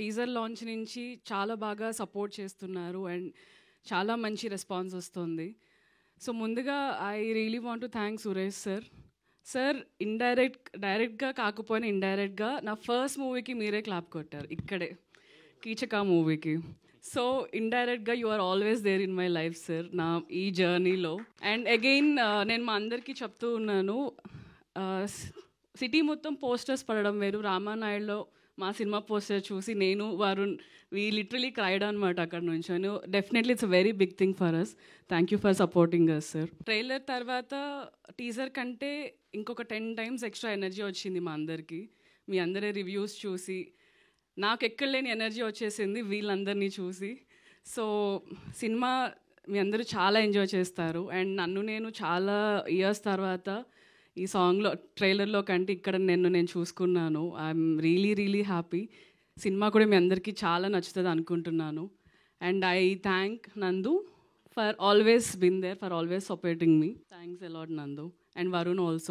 Teaser launch నుంచి చాలా బాగా సపోర్ట్ చేస్తున్నారు అండ్ చాలా మంచి రెస్పాన్స్ వస్తుంది. సో ముందుగా I really want to thank Suresh sir. Sir డైరెక్ట్గా కాకపోయినా ఇండైరెక్ట్గా నా ఫస్ట్ మూవీకి మీరే క్లాప్ కొట్టారు ఇక్కడే, కీచక మూవీకి. సో ఇండైరెక్ట్గా you are always there in my life sir, నా ఈ జర్నీలో. అండ్ అగైన్ నేను మా అందరికీ చెప్తూ ఉన్నాను, సిటీ మొత్తం పోస్టర్స్ పడడం వేరు, రామానాయుడులో మా సినిమా పోస్టర్ చూసి నేను వరుణ్ వీ లిటరలీ క్రైడ్ అనమాట అక్కడ నుంచి. Definitely it's a very big thing for us. Thank you for supporting us sir. Trailer తర్వాత టీజర్ కంటే ఇంకొక 10 times ఎక్స్ట్రా ఎనర్జీ వచ్చింది మా అందరికీ. మీ అందరి రివ్యూస్ చూసి నాకు ఎక్కడలేని ఎనర్జీ వచ్చేసింది వీళ్ళందరినీ చూసి. సో సినిమా మీ అందరూ చాలా ఎంజాయ్ చేస్తారు. అండ్ నన్ను నేను చాలా ఇయర్స్ తర్వాత ఈ సాంగ్లో ట్రైలర్లో కంటే ఇక్కడ నేను చూసుకున్నాను. I'm really happy. సినిమా కూడా మీ అందరికీ చాలా నచ్చుతుంది అనుకుంటున్నాను. And I thank Nandu for always been there, for always supporting me. Thanks a lot Nandu and Varun also.